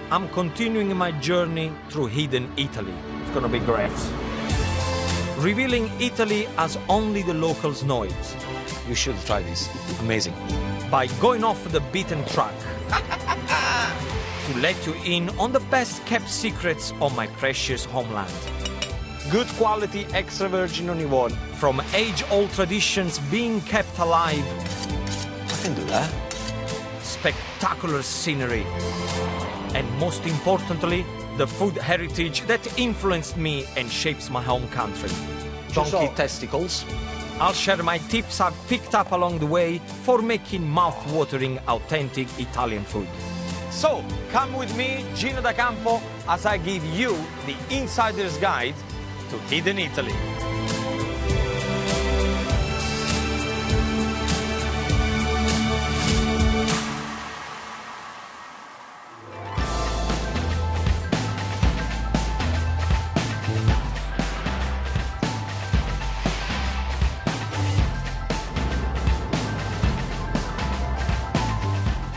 I'm continuing my journey through hidden Italy. It's gonna be great. Revealing Italy as only the locals know it. You should try this. Amazing. By going off the beaten track. To let you in on the best kept secrets of my precious homeland. Good quality extra virgin olive oil from age-old traditions being kept alive. I can do that. Spectacular scenery. And most importantly, the food heritage that influenced me and shapes my home country. Donkey testicles. I'll share my tips I've picked up along the way for making mouth-watering authentic Italian food. So, come with me, Gino da Campo, as I give you the insider's guide to hidden Italy.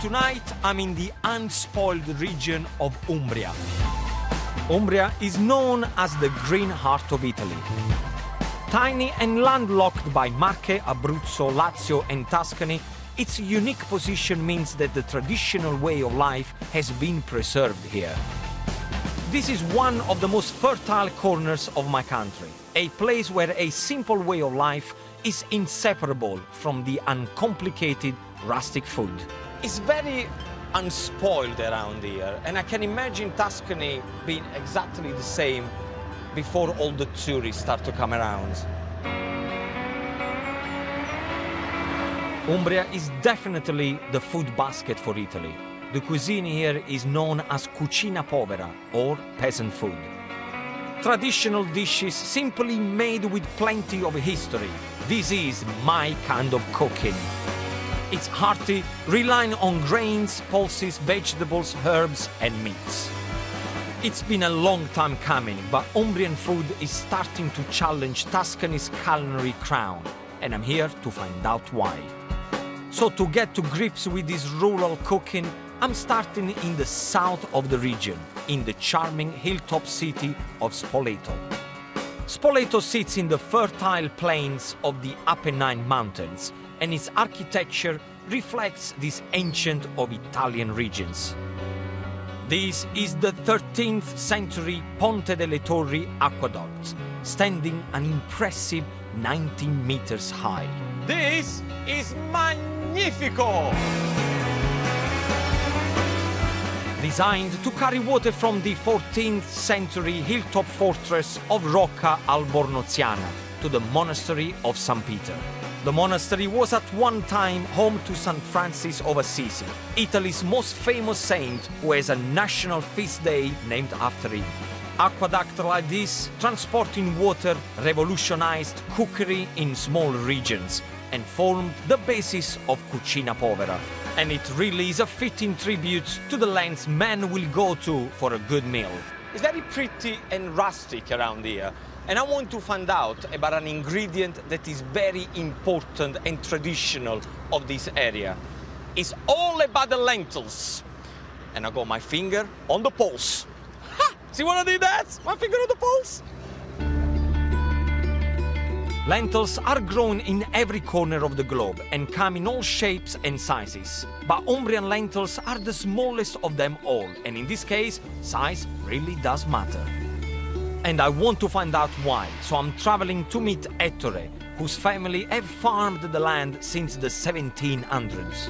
Tonight, I'm in the unspoiled region of Umbria. Umbria is known as the green heart of Italy. Tiny and landlocked by Marche, Abruzzo, Lazio and Tuscany, its unique position means that the traditional way of life has been preserved here. This is one of the most fertile corners of my country, a place where a simple way of life is inseparable from the uncomplicated rustic food. It's very unspoiled around here, and I can imagine Tuscany being exactly the same before all the tourists start to come around. Umbria is definitely the food basket for Italy. The cuisine here is known as cucina povera, or peasant food. Traditional dishes simply made with plenty of history. This is my kind of cooking. It's hearty, relying on grains, pulses, vegetables, herbs and meats. It's been a long time coming, but Umbrian food is starting to challenge Tuscany's culinary crown, and I'm here to find out why. So to get to grips with this rural cooking, I'm starting in the south of the region, in the charming hilltop city of Spoleto. Spoleto sits in the fertile plains of the Apennine Mountains, and its architecture reflects this ancient of Italian regions. This is the 13th century Ponte delle Torri aqueduct, standing an impressive 19 meters high. This is magnifico! Designed to carry water from the 14th century hilltop fortress of Rocca Albornoziana to the monastery of St. Peter. The monastery was at one time home to St. Francis of Assisi, Italy's most famous saint, who has a national feast day named after him. Aqueducts like this, transporting water, revolutionized cookery in small regions and formed the basis of cucina povera. And it really is a fitting tribute to the lengths men will go to for a good meal. It's very pretty and rustic around here. And I want to find out about an ingredient that is very important and traditional of this area. It's all about the lentils. And I got my finger on the pulse. Ha! See what I did that? My finger on the pulse. Lentils are grown in every corner of the globe and come in all shapes and sizes. But Umbrian lentils are the smallest of them all, and in this case, size really does matter. And I want to find out why, so I'm traveling to meet Ettore, whose family have farmed the land since the 1700s.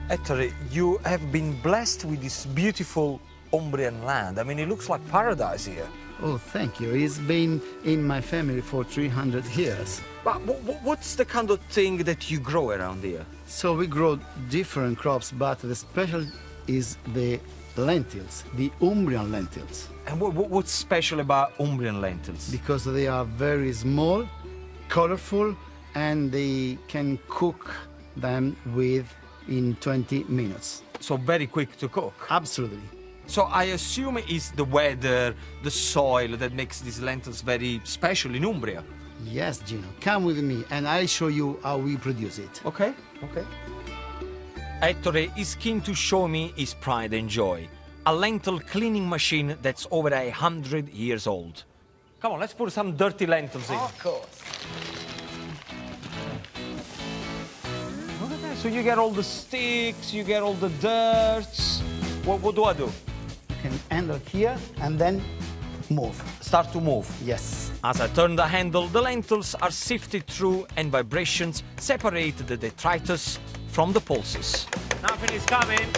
Ettore, you have been blessed with this beautiful Umbrian land. I mean, it looks like paradise here. Oh, thank you. It's been in my family for 300 years. But what's the kind of thing that you grow around here? So we grow different crops, but the special is the lentils, the Umbrian lentils. And what's special about Umbrian lentils? Because they are very small, colorful, and they can cook them in 20 minutes. So very quick to cook? Absolutely. So I assume it's the weather, the soil that makes these lentils very special in Umbria. Yes, Gino. Come with me and I'll show you how we produce it. Okay, okay. Ettore is keen to show me his pride and joy. a lentil cleaning machine that's over 100 years old. Come on, let's put some dirty lentils in. Of course. Look at that. So you get all the sticks, you get all the dirt. What do I do? You can handle here and then move. Start to move. Yes. As I turn the handle, the lentils are sifted through and vibrations separate the detritus from the pulses. Nothing is coming.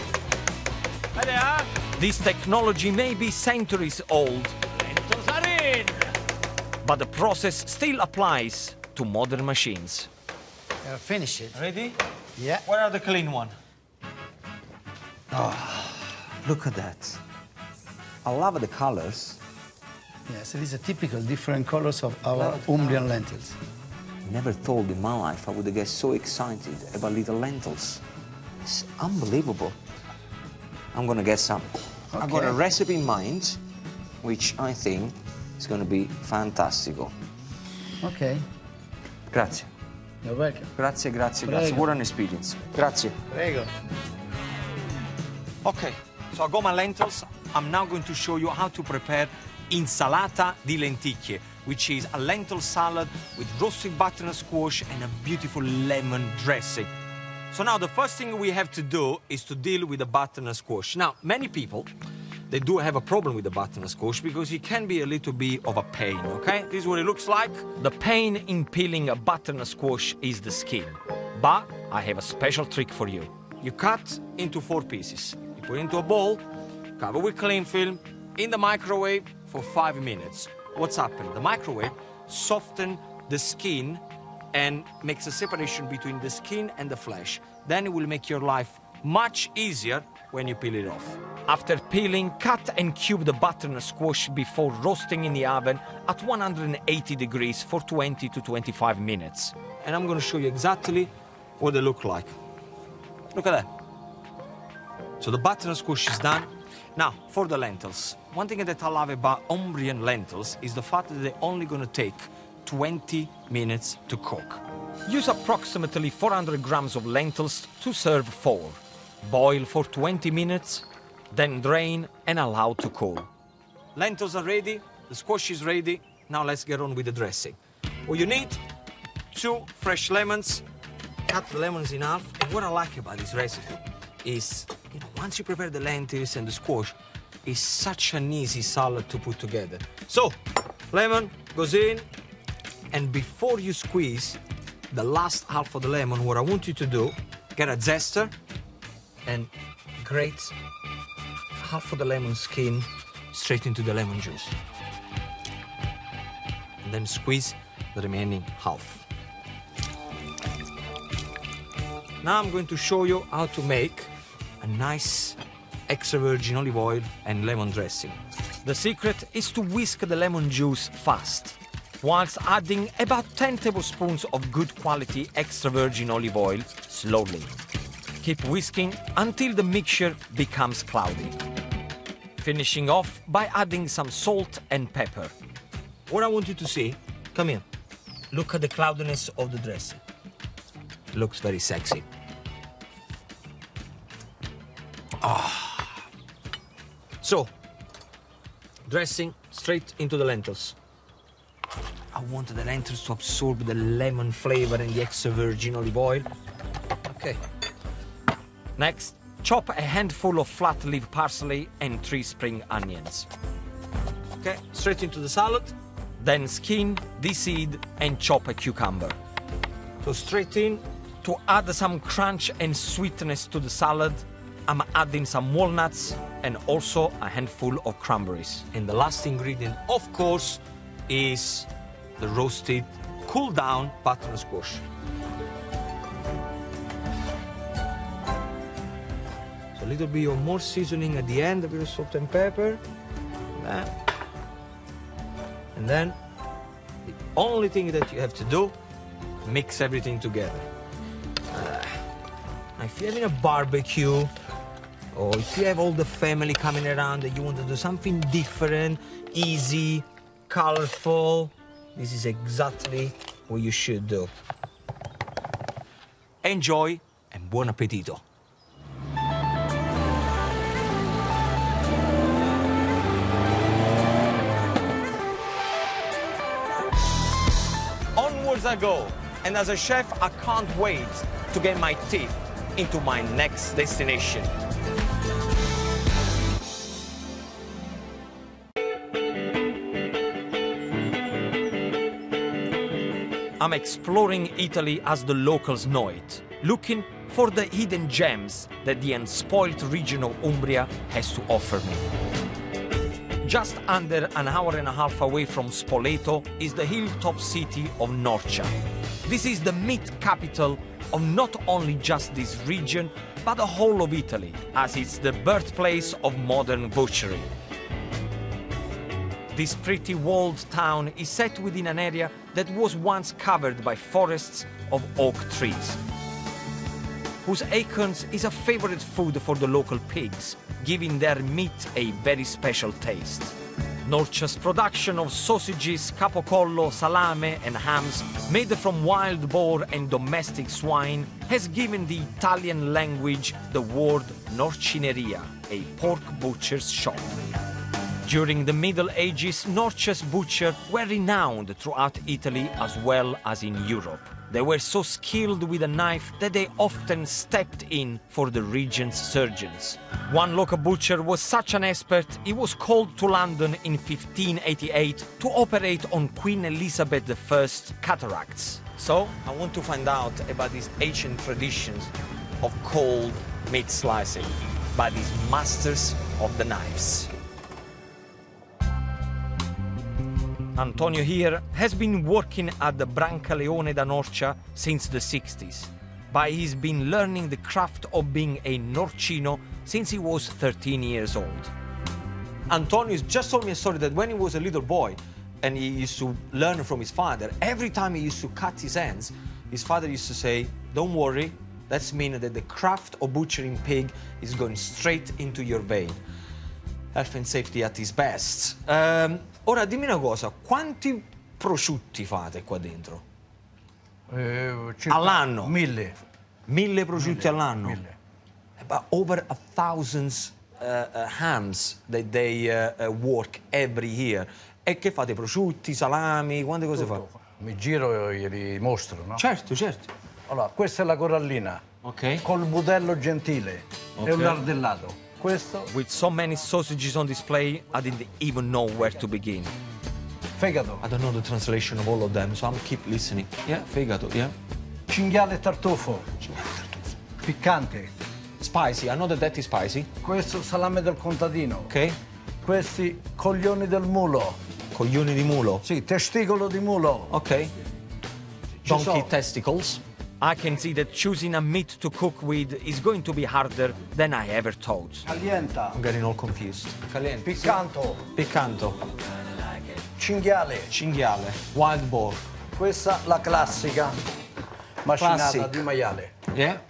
Hi there. This technology may be centuries old, Lentils are in. but the process still applies to modern machines. Finish it. Ready? Yeah. Where are the clean one? Look at that. I love the colors. Yes, it is a typical different colors of our Umbrian lentils. Never thought in my life I would get so excited about little lentils. It's unbelievable. I'm gonna get some. I've got a Okay. recipe in mind, which I think is gonna be fantastico. Okay. Grazie. You're welcome. Grazie, grazie, Prego. grazie. What an experience. Grazie. Prego. Okay, so I got my lentils. I'm now going to show you how to prepare insalata di lenticchie, which is a lentil salad with roasted butternut squash and a beautiful lemon dressing. So now the first thing we have to do is to deal with the butternut squash. Now, many people, they do have a problem with the butternut squash because it can be a little bit of a pain, okay? This is what it looks like. The pain in peeling a butternut squash is the skin. But I have a special trick for you. You cut into 4 pieces. You put into a bowl, cover with cling film, in the microwave for 5 minutes. What's happened? The microwave softens the skin and makes a separation between the skin and the flesh. Then it will make your life much easier when you peel it off. After peeling, cut and cube the butternut squash before roasting in the oven at 180 degrees for 20 to 25 minutes. And I'm going to show you exactly what they look like. Look at that. So the butternut squash is done. Now, for the lentils. One thing that I love about Umbrian lentils is the fact that they're only going to take 20 minutes to cook. Use approximately 400 grams of lentils to serve 4. Boil for 20 minutes, then drain and allow to cool. Lentils are ready, the squash is ready. Now let's get on with the dressing. What you need, 2 fresh lemons. Cut the lemons in half. And what I like about this recipe is, once you prepare the lentils and the squash, it's such an easy salad to put together. So, lemon goes in, and before you squeeze the last half of the lemon, what I want you to do, get a zester and grate half of the lemon skin straight into the lemon juice. And then squeeze the remaining half. Now I'm going to show you how to make a nice extra virgin olive oil and lemon dressing. The secret is to whisk the lemon juice fast, whilst adding about 10 tablespoons of good quality extra virgin olive oil slowly. Keep whisking until the mixture becomes cloudy. Finishing off by adding some salt and pepper. What I want you to see, come here, look at the cloudiness of the dressing. It looks very sexy. So, dressing straight into the lentils. I want the lentils to absorb the lemon flavor and the extra virgin olive oil. Okay. Next, chop a handful of flat leaf parsley and 3 spring onions. Okay, straight into the salad. Then skin, deseed, and chop a cucumber. So straight in. To add some crunch and sweetness to the salad, I'm adding some walnuts and also a handful of cranberries. And the last ingredient, of course, is the roasted, cooled down butternut squash. So a little bit of more seasoning at the end, a bit of salt and pepper. And then the only thing that you have to do, mix everything together. If you're having a barbecue, or if you have all the family coming around and you want to do something different, easy, colorful, this is exactly what you should do. Enjoy and buon appetito. as I go. And as a chef, I can't wait to get my teeth into my next destination. I'm exploring Italy as the locals know it, looking for the hidden gems that the unspoiled region of Umbria has to offer me. Just under an hour and a half away from Spoleto is the hilltop city of Norcia. This is the meat capital of not only just this region, but the whole of Italy, as it's the birthplace of modern butchery. This pretty walled town is set within an area that was once covered by forests of oak trees, whose acorns is a favorite food for the local pigs, giving their meat a very special taste. Norcia's production of sausages, capocollo, salame and hams made from wild boar and domestic swine has given the Italian language the word norcineria, a pork butcher's shop. During the Middle Ages, Norcia's butchers were renowned throughout Italy as well as in Europe. They were so skilled with a knife that they often stepped in for the region's surgeons. One local butcher was such an expert, he was called to London in 1588 to operate on Queen Elizabeth I's cataracts. So, I want to find out about these ancient traditions of cold meat slicing by these masters of the knives. Antonio here has been working at the Brancaleone da Norcia since the 60s, but he's been learning the craft of being a Norcino since he was 13 years old. Antonio just told me a story that when he was a little boy and he used to learn from his father, every time he used to cut his hands, his father used to say, "Don't worry, that's mean that the craft of butchering pig is going straight into your vein." Health and safety at its best. Ora dimmi una cosa, quanti prosciutti fate qua dentro? All'anno? 1000. 1000 prosciutti all'anno? 1000. About over 1,000 hams that they work every year. E che fate? Prosciutti, salami, quante cose fate? Mi giro e glieli mostro, no? Certo, certo. Allora, questa è la corallina. Ok. Col budello gentile. Ok. E un ardellato. Questo, With so many sausages on display, I didn't even know where to begin. fegato. I don't know the translation of all of them, so I'm keep listening. Yeah, fegato, yeah. Cinghiale e tartufo. Piccante. Spicy, I know that is spicy. Questo salame del contadino. Ok. Questi coglioni del mulo. Coglioni di mulo. Sì, testicolo di mulo. Ok. Donkey sono. testicles. I can see that choosing a meat to cook with is going to be harder than I ever thought. Calienta. I'm getting all confused. Caliente. Piccanto. Piccanto. Cinghiale. Cinghiale. Wild boar. Questa la classica. Macinata Classic. di maiale. Yeah.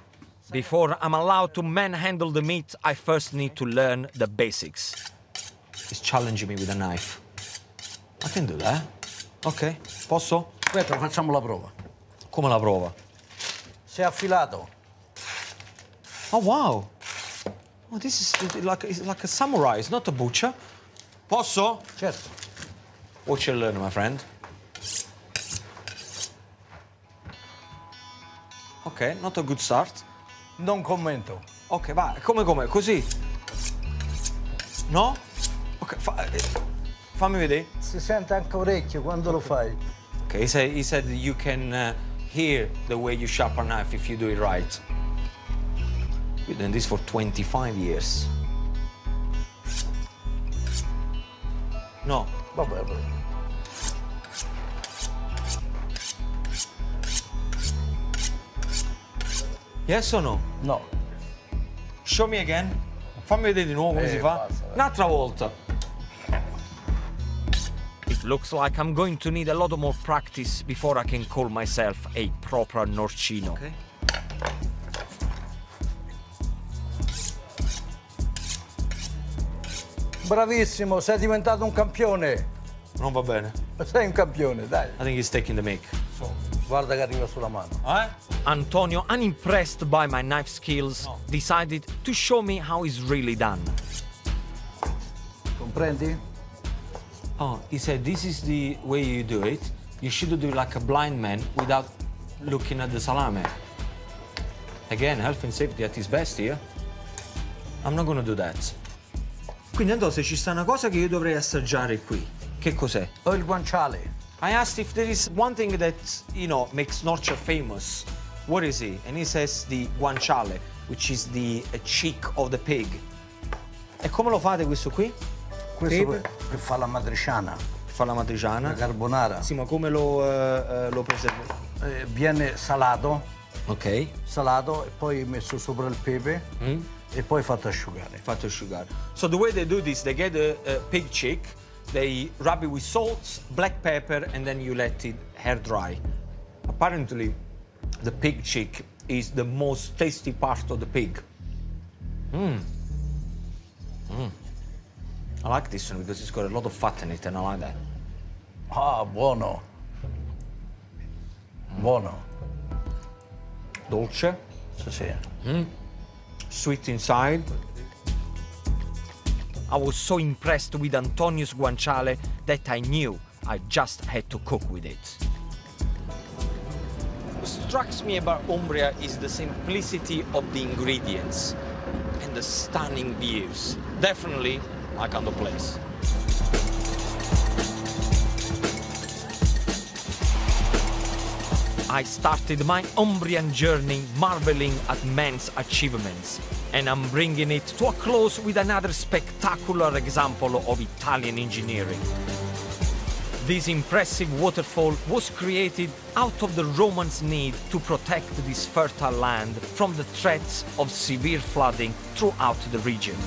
Before I'm allowed to manhandle the meat, I first need to learn the basics. He's challenging me with a knife. I can do that. Ok. Posso? Aspetta, facciamo la prova. Come la prova? Si è affilato. Oh, wow. Oh, this is like a samurai. It's not a butcher. Posso? Certo. Watch and learn, my friend. Ok, not a good start. Non commento. Ok, va, come? Così? No? Ok, fammi vedere. Si sente anche orecchio quando lo fai. Okay, he said you can hear the way you sharpen a knife if you do it right. We've done this for 25 years. No. Vabbè. Yes or no? No. Show me again. Fammi vedere di nuovo come si fa. basta. Un'altra volta. It looks like I'm going to need a lot more practice before I can call myself a proper Norcino. Okay. Bravissimo, sei diventato un campione. Non va bene. Sei un campione, dai. I think he's taking the mic. Guarda che arriva sulla mano. Antonio, unimpressed by my knife skills, decided to show me how it's really done. Comprendi? Oh, he said this is the way you do it. You should do like a blind man without looking at the salame. Again, health and safety at its best here. I'm not gonna do that. Quindi Antonio, se ci sta una cosa che io dovrei assaggiare qui, che cos'è? Ho il guanciale. I asked if there is one thing that, you know, makes Norcia famous. What is it? And he says the guanciale, which is the cheek of the pig. E come lo fate questo qui? Questo per fare la matriciana. Fa la matriciana. La carbonara. Sì, ma come lo preservi? Viene salato. Ok. Salato e poi messo sopra il pepe e poi fatto asciugare. Fatto asciugare. So the way they do this, they get a pig cheek, they rub it with salt, black pepper, and then you let it hair dry. Apparently, the pig cheek is the most tasty part of the pig. I like this one because it's got a lot of fat in it and I like that. Ah, buono. Buono. Dolce, Sì, sì. sweet inside. I was so impressed with Antonio's guanciale that I knew I just had to cook with it. What strikes me about Umbria is the simplicity of the ingredients and the stunning views. Definitely my kind of place. I started my Umbrian journey marveling at man's achievements, and I'm bringing it to a close with another spectacular example of Italian engineering. This impressive waterfall was created out of the Romans' need to protect this fertile land from the threats of severe flooding throughout the region.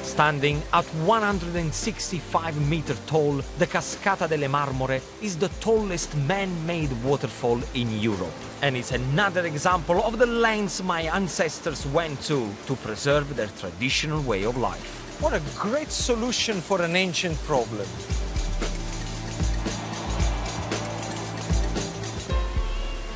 Standing at 165 meters tall, the Cascata delle Marmore is the tallest man-made waterfall in Europe. And it's another example of the lengths my ancestors went to preserve their traditional way of life. What a great solution for an ancient problem.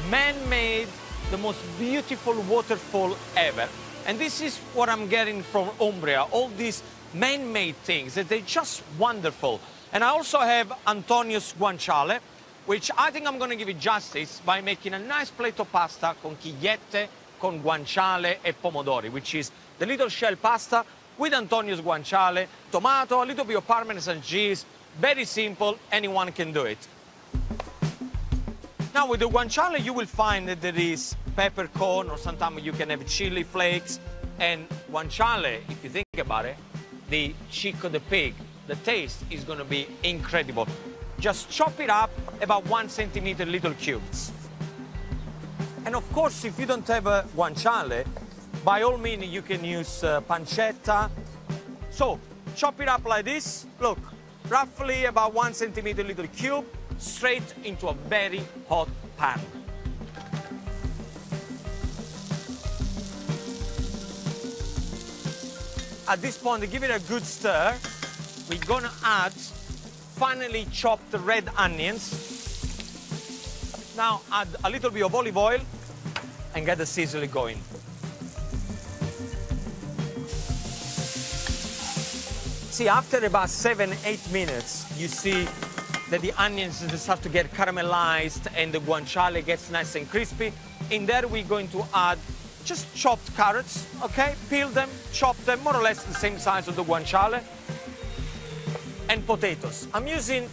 Man-made, the most beautiful waterfall ever. And this is what I'm getting from Umbria, all these man-made things, that they're just wonderful. And I also have Antonio's guanciale, which I think I'm going to give it justice by making a nice plate of pasta con chigliette, con guanciale e pomodori, which is the little shell pasta with Antonio's guanciale, tomato, a little bit of Parmesan cheese, very simple, anyone can do it. Now with the guanciale you will find that there is peppercorn, or sometimes you can have chili flakes, and guanciale, if you think about it, the cheek of the pig, the taste is going to be incredible. Just chop it up about 1 centimeter little cubes. And of course, if you don't have a guanciale, by all means you can use pancetta. So chop it up like this, look, roughly about 1 centimeter little cube, straight into a very hot pan. At this point, give it a good stir. We're gonna add finely chopped red onions. Now add a little bit of olive oil and get the sizzling going. See, after about 7-8 minutes, you see that the onions start to get caramelized and the guanciale gets nice and crispy. In there, we're going to add just chopped carrots, okay? Peel them, chop them, more or less the same size of the guanciale. And potatoes. I'm using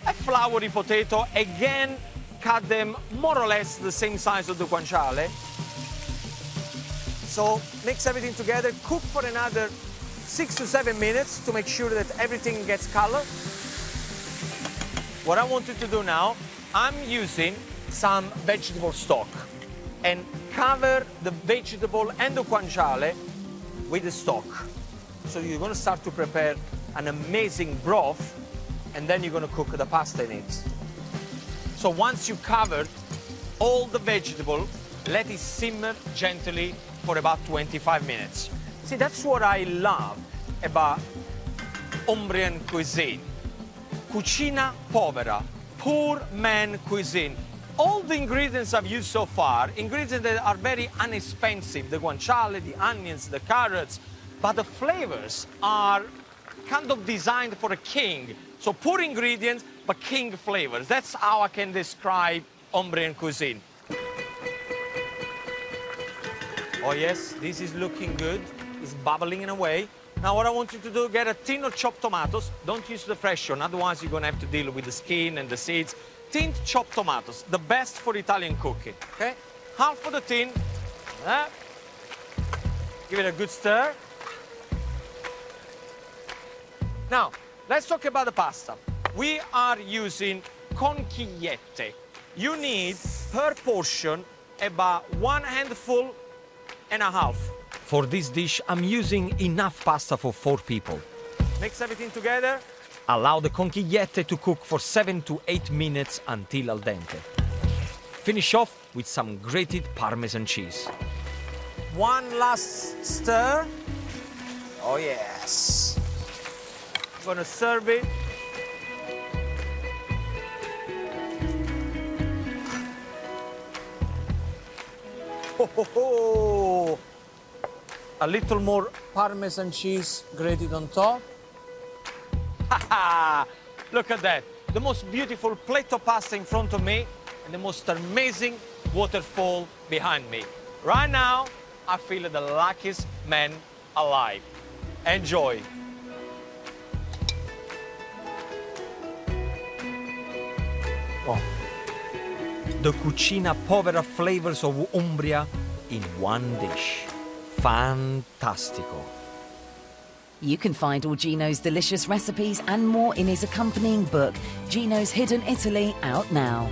a floury potato. Again, cut them more or less the same size of the guanciale. So mix everything together, cook for another 6 to 7 minutes to make sure that everything gets color. What I want you to do now, I'm using some vegetable stock and cover the vegetable and the guanciale with the stock. So you're going to start to prepare an amazing broth, and then you're going to cook the pasta in it. So once you covered all the vegetable, let it simmer gently for about 25 minutes. See, that's what I love about Umbrian cuisine. Cucina povera, poor man cuisine. All the ingredients I've used so far, ingredients that are very inexpensive, the guanciale, the onions, the carrots, but the flavors are kind of designed for a king. So poor ingredients, but king flavors. That's how I can describe Umbrian cuisine. Oh yes, this is looking good. It's bubbling in a way. Now what I want you to do, get a tin of chopped tomatoes. Don't use the fresh one, otherwise you're gonna have to deal with the skin and the seeds. Tinned chopped tomatoes, the best for Italian cooking, okay? Half of the tin. Give it a good stir. Now, let's talk about the pasta. We are using conchigliette. You need, per portion, about 1 handful and a half. For this dish, I'm using enough pasta for 4 people. Mix everything together. Allow the conchigliette to cook for 7 to 8 minutes until al dente. Finish off with some grated Parmesan cheese. One last stir. Oh yes. I'm gonna serve it. Ho, ho, ho. A little more Parmesan cheese grated on top. Look at that. The most beautiful plate of pasta in front of me and the most amazing waterfall behind me. Right now, I feel the luckiest man alive. Enjoy. Oh. The cucina povera flavors of Umbria in one dish. Fantastico. You can find all Gino's delicious recipes and more in his accompanying book, Gino's Hidden Italy, out now.